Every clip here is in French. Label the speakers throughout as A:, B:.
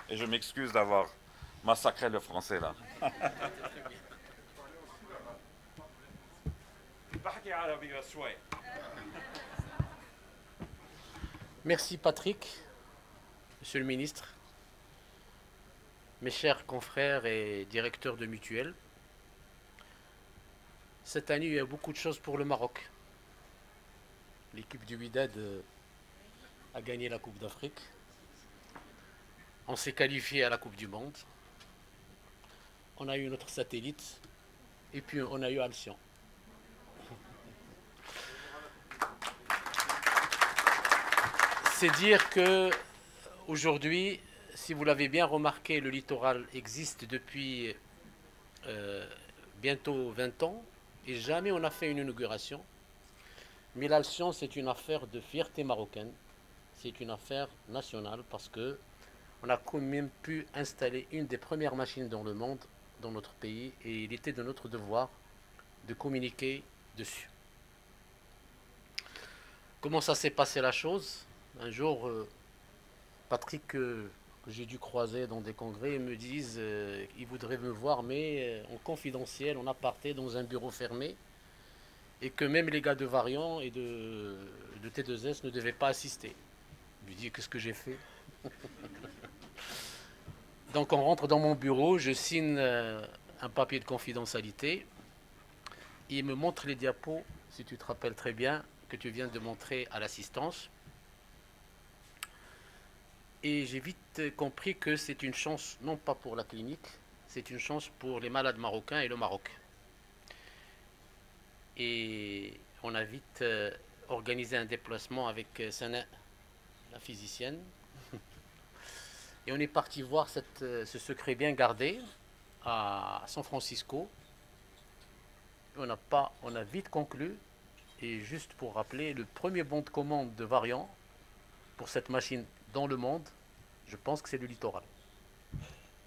A: Et je m'excuse d'avoir massacré le français là.
B: Merci Patrick, Monsieur le ministre, mes chers confrères et directeurs de mutuelles. Cette année, il y a beaucoup de choses pour le Maroc. L'équipe du Wydad a gagné la Coupe d'Afrique. On s'est qualifié à la Coupe du Monde. On a eu notre satellite. Et puis on a eu Alcyon. C'est dire que aujourd'hui, si vous l'avez bien remarqué, le littoral existe depuis bientôt 20 ans et jamais on a fait une inauguration. Mais l'Alcyon, c'est une affaire de fierté marocaine. C'est une affaire nationale parce que on a quand même pu installer une des premières machines dans le monde, dans notre pays, et il était de notre devoir de communiquer dessus. Comment ça s'est passé la chose? Un jour, Patrick, que j'ai dû croiser dans des congrès, me disent ils voudraient me voir, mais en confidentiel, en aparté, dans un bureau fermé, et que même les gars de Variant et de T2S ne devaient pas assister. Je lui dis qu'est-ce que j'ai fait? Donc on rentre dans mon bureau, je signe un papier de confidentialité. Il me montre les diapos, si tu te rappelles très bien, que tu viens de montrer à l'assistance. Et j'ai vite compris que c'est une chance, non pas pour la clinique, c'est une chance pour les malades marocains et le Maroc. Et on a vite organisé un déplacement avec Sana, la physicienne. Et on est parti voir ce secret bien gardé à San Francisco. On a vite conclu. Et juste pour rappeler, le premier bon de commande de Variant pour cette machine dans le monde, je pense que c'est le littoral.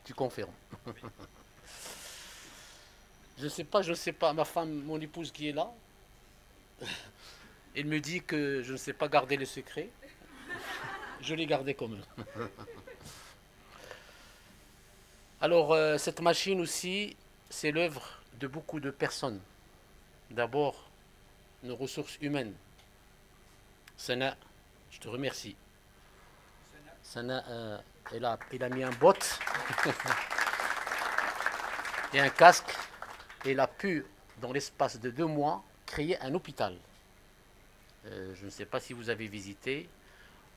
B: Tu confirmes? Je ne sais pas, ma femme, mon épouse qui est là, elle me dit que je ne sais pas garder le secret. Je l'ai gardé quand même. Alors, cette machine aussi, c'est l'œuvre de beaucoup de personnes. D'abord, nos ressources humaines. Sana, je te remercie. Sana, elle a mis un bot et un casque. Et elle a pu, dans l'espace de 2 mois, créer un hôpital. Je ne sais pas si vous avez visité.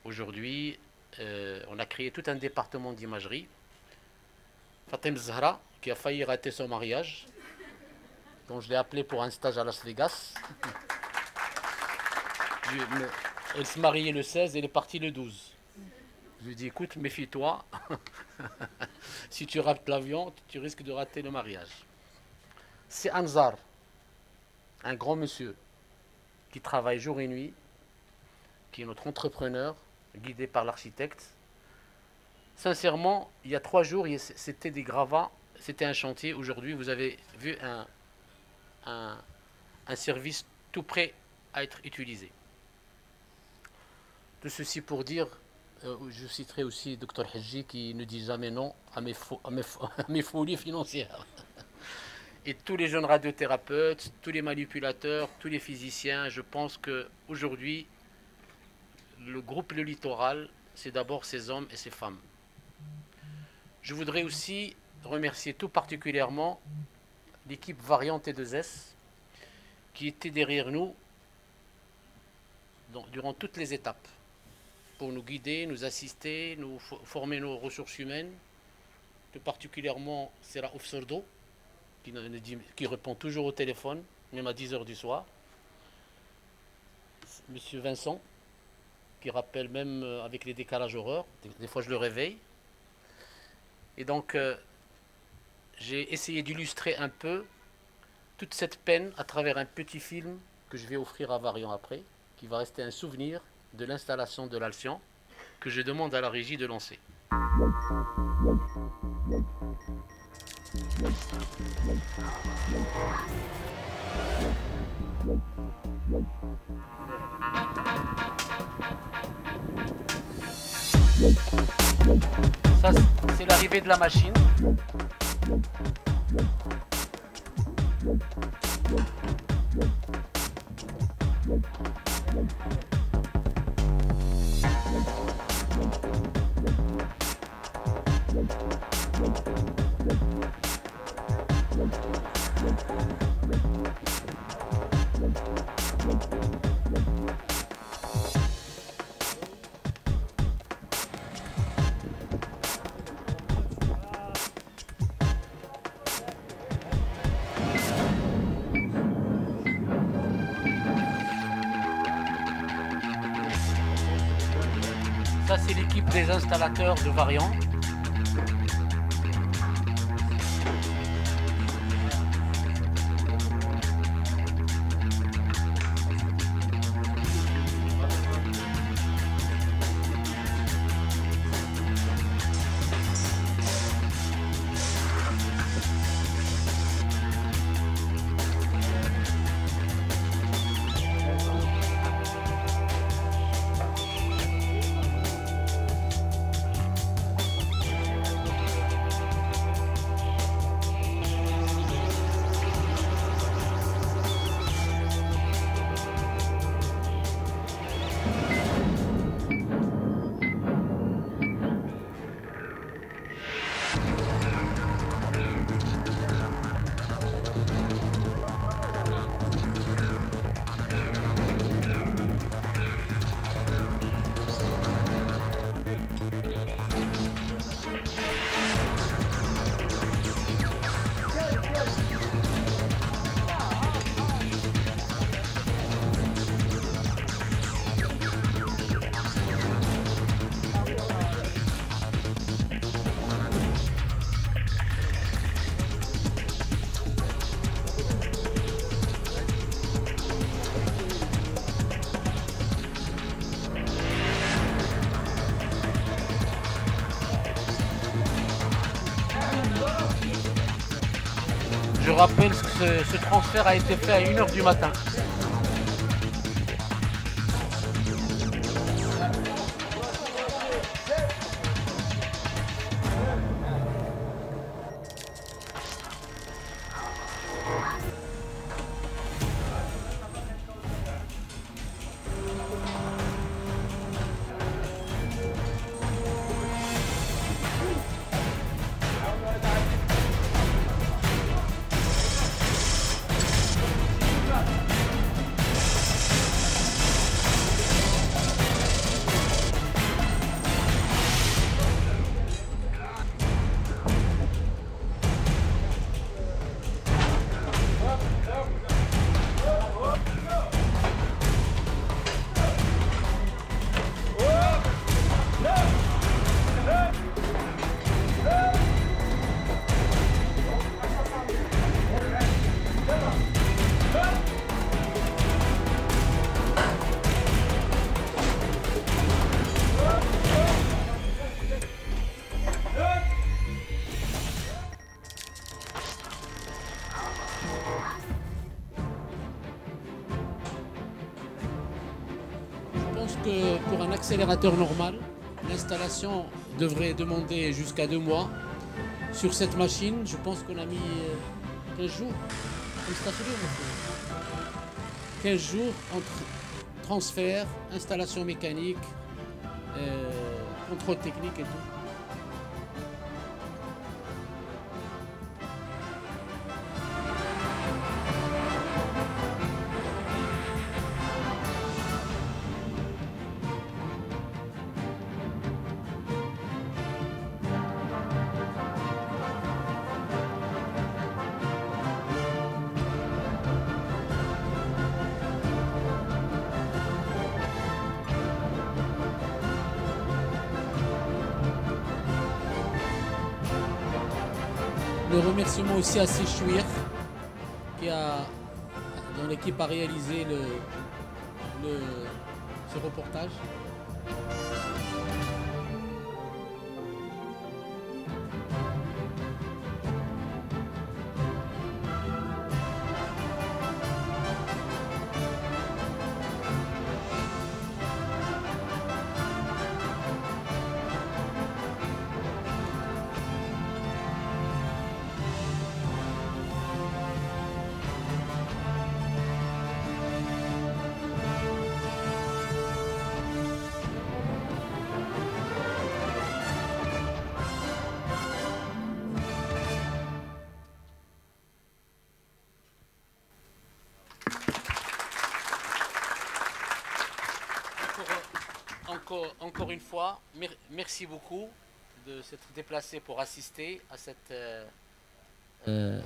B: Aujourd'hui, on a créé tout un département d'imagerie. Fatem Zahra, qui a failli rater son mariage, dont je l'ai appelé pour un stage à Las Vegas. Elle se mariait le 16 et elle est partie le 12. Je lui ai dit, écoute, méfie-toi. Si tu rates l'avion, tu risques de rater le mariage. C'est Anzar, un grand monsieur qui travaille jour et nuit, qui est notre entrepreneur, guidé par l'architecte. Sincèrement, il y a 3 jours, c'était des gravats, c'était un chantier. Aujourd'hui, vous avez vu un service tout prêt à être utilisé. Tout ceci pour dire, je citerai aussi Dr Hadji qui ne dit jamais non à mes folies financières. Et tous les jeunes radiothérapeutes, tous les manipulateurs, tous les physiciens, je pense qu'aujourd'hui, le groupe Le Littoral, c'est d'abord ces hommes et ces femmes. Je voudrais aussi remercier tout particulièrement l'équipe Variant T2S qui était derrière nous durant toutes les étapes pour nous guider, nous assister, nous former nos ressources humaines. Tout particulièrement Sera Ofsordo qui répond toujours au téléphone, même à 10h du soir. Monsieur Vincent qui rappelle même avec les décalages horaires, des fois je le réveille. Et donc j'ai essayé d'illustrer un peu toute cette peine à travers un petit film que je vais offrir à Variant après, qui va rester un souvenir de l'installation de l'Alcyon, que je demande à la régie de lancer. Ça, c'est l'arrivée de la machine. Ça, c'est l'équipe des installateurs de variants. Je rappelle que ce transfert a été fait à 1 h du matin. Je pense que pour un accélérateur normal, l'installation devrait demander jusqu'à 2 mois. Sur cette machine, je pense qu'on a mis 15 jours. 15 jours entre transfert, installation mécanique, contrôle technique et tout. Le remerciement aussi à Séchouir dont l'équipe a réalisé ce reportage. encore une fois, merci beaucoup de s'être déplacé pour assister à cette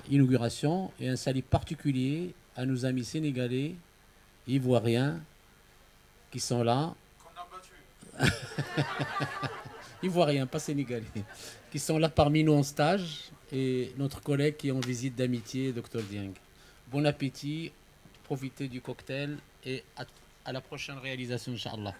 B: inauguration et un salut particulier à nos amis sénégalais, ivoiriens qui sont là. Qu'on a battu. Ivoiriens, pas sénégalais, qui sont là parmi nous en stage et notre collègue qui est en visite d'amitié, Dr Dieng. Bon appétit, profitez du cocktail et à la prochaine réalisation, Inch'Allah.